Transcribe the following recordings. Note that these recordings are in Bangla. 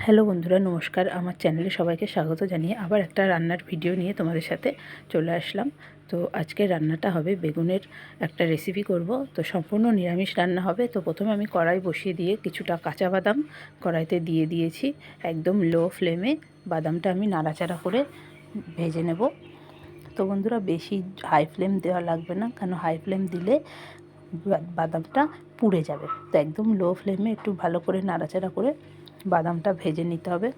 হ্যালো বন্ধুরা, নমস্কার। আমার চ্যানেলে সবাইকে স্বাগত জানিয়ে আবার একটা রান্নার ভিডিও নিয়ে তোমাদের সাথে চলে আসলাম। তো আজকে রান্নাটা হবে বেগুনের একটা রেসিপি করব। তো সম্পূর্ণ নিরামিষ রান্না হবে। তো প্রথমে আমি কড়াই বসিয়ে দিয়ে কিছুটা কাঁচা বাদাম কড়াইতে দিয়ে দিয়েছি। একদম লো ফ্লেমে বাদামটা আমি নাড়াচাড়া করে ভেজে নেব। তো বন্ধুরা, বেশি হাই ফ্লেম দেওয়া লাগবে না, কারণ হাই ফ্লেম দিলে বাদামটা পুড়ে যাবে। তো একদম লো ফ্লেমে একটু ভালো করে নাড়াচাড়া করে বাদামটা ভেজে নিতে হবে।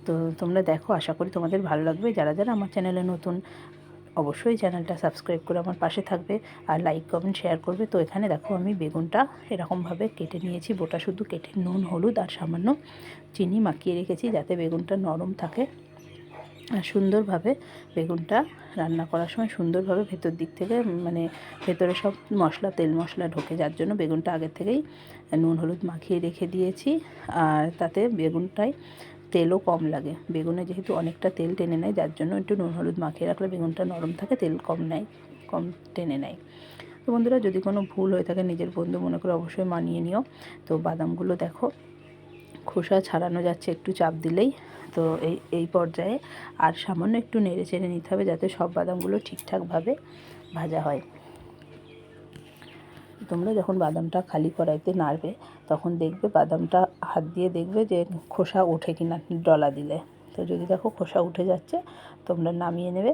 তো তোমরা দেখো, আশা করি তোমাদের ভালো লাগবে। যারা যারা আমার চ্যানেলে নতুন, অবশ্যই চ্যানেলটা সাবস্ক্রাইব করে আমার পাশে থাকবে আর লাইক কমেন্ট শেয়ার করবে। তো এখানে দেখো, আমি বেগুনটা এরকমভাবে কেটে নিয়েছি, বোটা শুধু কেটে নুন হলুদ আর সামান্য চিনি মাখিয়ে রেখেছি, যাতে বেগুনটা নরম থাকে আর সুন্দরভাবে বেগুনটা রান্না করার সময় সুন্দরভাবে ভেতর দিক থেকে ভেতরে সব মশলা, তেল মশলা ঢোকে, যার জন্য বেগুনটা আগের থেকেই নুন হলুদ মাখিয়ে রেখে দিয়েছি। আর তাতে বেগুনটায় তেলও কম লাগে। বেগুনে যেহেতু অনেকটা তেল টেনে নেয়, যার জন্য একটু নুন হলুদ মাখিয়ে রাখলে বেগুনটা নরম থাকে, তেল কম টেনে নেয়। তো বন্ধুরা, যদি কোনো ভুল হয়ে থাকে নিজের বন্ধু মনে করে অবশ্যই মানিয়ে নিও। তো বাদামগুলো দেখো খোসা ছাড়ানো যাচ্ছে একটু চাপ দিলেই। তো এই পর্যায়ে আর সামান্য একটু নেড়ে চেড়ে নিতে হবে, যাতে সব বাদামগুলো ঠিকঠাকভাবে ভাজা হয়। তোমরা যখন বাদামটা খালি কড়াইতে নাড়বে, তখন দেখবে বাদামটা হাত দিয়ে দেখবে যে খোসা ওঠে কিনা ডলা দিলে। তো যদি দেখো খোসা উঠে যাচ্ছে, তোমরা নামিয়ে নেবে।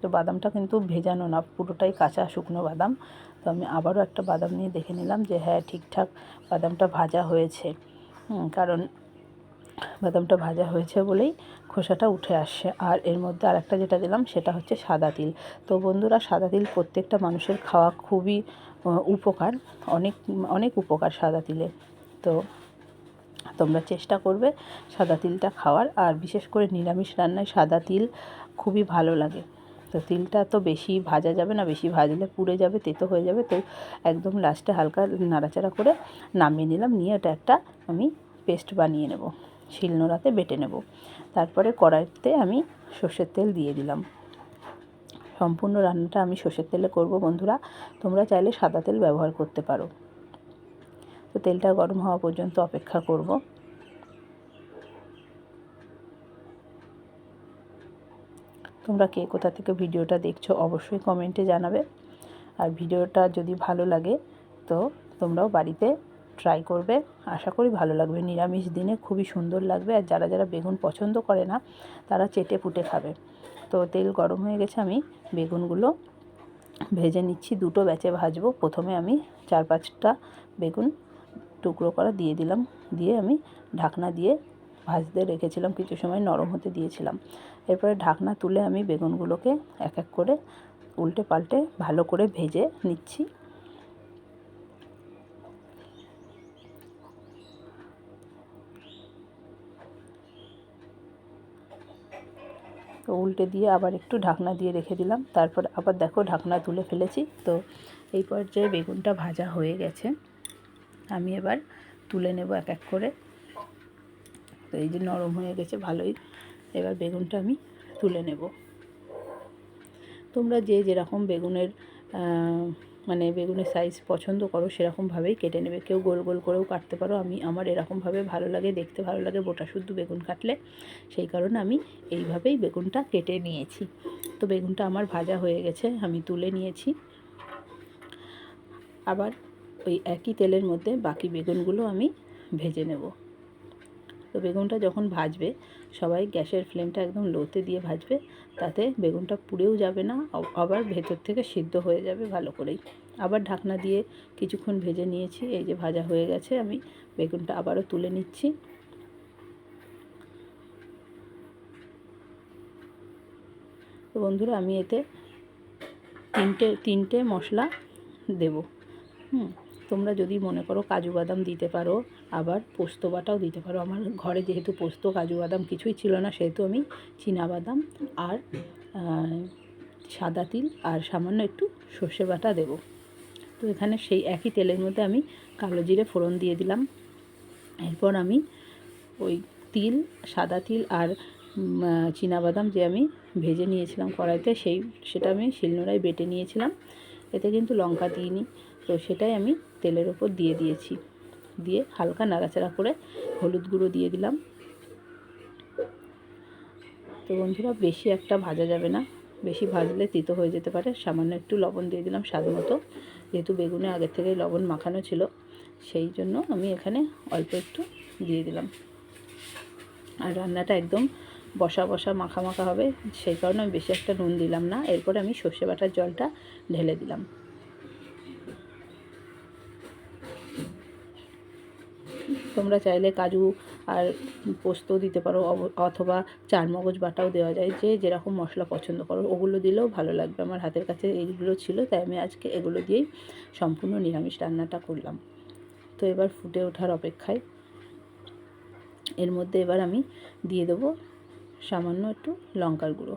তো বাদামটা কিন্তু ভেজানো না, পুরোটাই কাঁচা শুকনো বাদাম। তো আমি আবারও একটা বাদাম নিয়ে দেখে নিলাম যে হ্যাঁ, ঠিকঠাক বাদামটা ভাজা হয়েছে। কারণ বাদামটা ভাজা হয়েছে বলেই খোসাটা উঠে আসছে। আর এর মধ্যে আরেকটা যেটা দিলাম সেটা হচ্ছে সাদা তিল। তো বন্ধুরা, সাদা তিল প্রত্যেকটা মানুষের খাওয়া খুবই উপকার, অনেক অনেক উপকার সাদা তিলে। তো তোমরা চেষ্টা করবে সাদা তিলটা খাওয়ার। আর বিশেষ করে নিরামিষ রান্নায় সাদা তিল খুবই ভালো লাগে। তো তিলটা তো বেশি ভাজা যাবে না, বেশি ভাজলে পুড়ে যাবে, তেতো হয়ে যাবে। তো একদম লাস্টে হালকা নাড়াচাড়া করে নামিয়ে নিলাম। নিয়ে এটা একটা আমি পেস্ট বানিয়ে নেব, শিলনোড়াতে বেটে নেব। তারপরে কড়াইতে আমি সর্ষের তেল দিয়ে দিলাম। সম্পূর্ণ রান্নাটা আমি সর্ষের তেলে করব বন্ধুরা, তোমরা চাইলে সাদা তেল ব্যবহার করতে পারো। তো তেলটা গরম হওয়া পর্যন্ত অপেক্ষা করব। তোমরা কে কোথা থেকে ভিডিওটা দেখছো অবশ্যই কমেন্টে জানাবে। আর ভিডিওটা যদি ভালো লাগে তো তোমরাও বাড়িতে ট্রাই করবে, আশা করি ভালো লাগবে। নিরামিষ দিনে খুবই সুন্দর লাগবে। আর যারা যারা বেগুন পছন্দ করে না, তারা চেটে পুটে খাবে। তো তেল গরম হয়ে গেছে, আমি বেগুনগুলো ভেজে নিচ্ছি। দুটো ব্যাচে ভাজবো। প্রথমে আমি 4-5টা বেগুন টুকরো করা দিয়ে দিলাম, দিয়ে আমি ঢাকনা দিয়ে ভাজতে রেখেছিলাম, কিছু সময় নরম হতে দিয়েছিলাম। এরপরে ঢাকনা তুলে আমি বেগুনগুলোকে এক এক করে উল্টে পাল্টে ভালো করে ভেজে নিচ্ছি। তো উল্টে দিয়ে আবার একটু ঢাকনা দিয়ে রেখে দিলাম। তারপর আবার দেখো, ঢাকনা তুলে ফেলেছি। তো এই পর্যায়ে বেগুনটা ভাজা হয়ে গেছে, আমি এবার তুলে নেব এক এক করে। তো এই যে নরম হয়ে গেছে ভালোই। এবার বেগুনটা আমি তুলে নেব। তোমরা যে যেরকম বেগুনের বেগুনের সাইজ পছন্দ করো সেরকমভাবেই কেটে নেবে। কেউ গোল গোল করেও কাটতে পারো। আমার এরকমভাবে ভালো লাগে, দেখতে ভালো লাগে বোটা শুদ্ধ বেগুন কাটলে, সেই কারণে আমি এইভাবেই বেগুনটা কেটে নিয়েছি। তো বেগুনটা আমার ভাজা হয়ে গেছে, আমি তুলে নিয়েছি। আবার ওই একই তেলের মধ্যে বাকি বেগুনগুলো আমি ভেজে নেব। তো বেগুনটা যখন ভাজবে, সবাই গ্যাসের ফ্লেমটা একদম লোতে দিয়ে ভাজবে, তাতে বেগুনটা পুড়েও যাবে না, আবার ভেতর থেকে সিদ্ধ হয়ে যাবে ভালো করেই। আবার ঢাকনা দিয়ে কিছুক্ষণ ভেজে নিয়েছি। এই যে ভাজা হয়ে গেছে, আমি বেগুনটা আবারও তুলে নিচ্ছি। তো বন্ধুরা, আমি এতে তিনটে মশলা দেব। তোমরা যদি মনে করো কাজু বাদাম দিতে পারো, আবার পোস্ত বাটাও দিতে পারো। আমার ঘরে যেহেতু পোস্ত কাজু বাদাম কিছুই ছিল না, সেহেতু আমি চীনাবাদাম আর সাদা তিল আর সামান্য একটু সর্ষে বাটা দেব। তো এখানে সেই একই তেলের মধ্যে আমি কালো জিরে ফোড়ন দিয়ে দিলাম। এরপর আমি ওই তিল, সাদা তিল আর চীনাবাদাম যে আমি ভেজে নিয়েছিলাম কড়াইতে, সেটা আমি শিলনোড়ায় বেটে নিয়েছিলাম। এতে কিন্তু লঙ্কা দিইনি। তো সেটাই আমি তেলের ওপর দিয়ে দিয়েছি। দিয়ে হালকা নাড়াচাড়া করে হলুদ গুঁড়ো দিয়ে দিলাম। তো বন্ধুরা বেশি একটা ভাজা যাবে না, বেশি ভাজলে তিতো হয়ে যেতে পারে। সামান্য একটু লবণ দিয়ে দিলাম স্বাদ মতো, যেহেতু বেগুনে আগের থেকেই লবণ মাখানো ছিল সেই জন্য আমি এখানে অল্প একটু দিয়ে দিলাম। আর রান্নাটা একদম বসা বসা মাখা মাখা হবে, সেই কারণে আমি বেশি একটা নুন দিলাম না। এরপরে আমি সর্ষে বাটার জলটা ঢেলে দিলাম। তোমরা চাইলে কাজু আর পোস্ত দিতে পারো, অথবা চারমগজ বাটাও দেওয়া যায়, যে যেরকম মশলা পছন্দ করো ওগুলো দিলেও ভালো লাগবে। আমার হাতের কাছে এইগুলো ছিল, তাই আমি আজকে এগুলো দিয়েই সম্পূর্ণ নিরামিষ রান্নাটা করলাম। তো এবার ফুটে ওঠার অপেক্ষায়। এর মধ্যে এবার আমি দিয়ে দেবো সামান্য একটু লঙ্কার গুঁড়ো,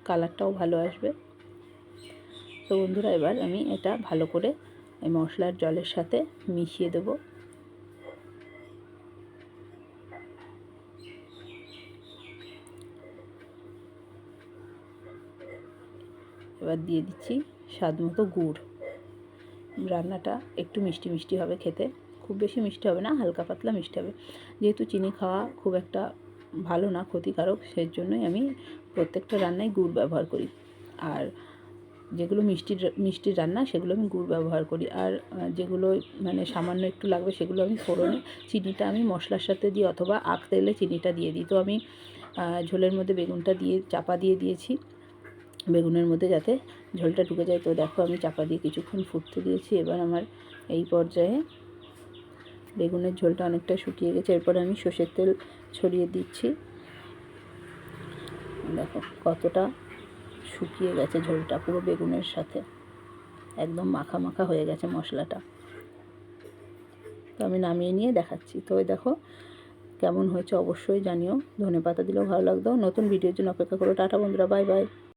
কালারটাও ভালো আসবে। তো বন্ধুরা এবার আমি এটা ভালো করে এই মশলার জলের সাথে মিশিয়ে দেবো। এবার দিয়ে দিচ্ছি স্বাদ মতো গুড়। রান্নাটা একটু মিষ্টি মিষ্টি হবে খেতে, খুব বেশি মিষ্টি হবে না, হালকা পাতলা মিষ্টি হবে। যেহেতু চিনি খাওয়া খুব একটা ভালো না, ক্ষতিকারক, সেই জন্যই আমি প্রত্যেকটা রান্নায় গুড় ব্যবহার করি। আর যেগুলো মিষ্টির রান্না সেগুলো আমি গুড় ব্যবহার করি। আর যেগুলো মানে সামান্য একটু লাগবে সেগুলো আমি ফোড়নে চিনিটা আমি মশলার সাথে দিই, অথবা আখ তেলে চিনিটা দিয়ে দিই। তো আমি ঝোলের মধ্যে বেগুনটা দিয়ে চাপা দিয়ে দিয়েছি, বেগুনের মধ্যে যাতে ঝোলটা ঢুকে যায়। তো দেখো আমি চাপা দিয়ে কিছুক্ষণ ফুটতে দিয়েছি। এবার আমার এই পর্যায়ে বেগুনের ঝোলটা অনেকটা শুকিয়ে গেছে। এরপরে আমি সর্ষের তেল ছড়িয়ে দিচ্ছি। দেখো কতটা শুকিয়ে গেছে ঝোলটা, পুরো বেগুনের সাথে একদম মাখা মাখা হয়ে গেছে মশলাটা। তো আমি নামিয়ে নিয়ে দেখাচ্ছি। তো ওই দেখো কেমন হয়েছে অবশ্যই জানিও। ধনেপাতা দিলেও ভালো লাগতো। নতুন ভিডিওর জন্য অপেক্ষা করো। টাটা বন্ধুরা, বাই বাই।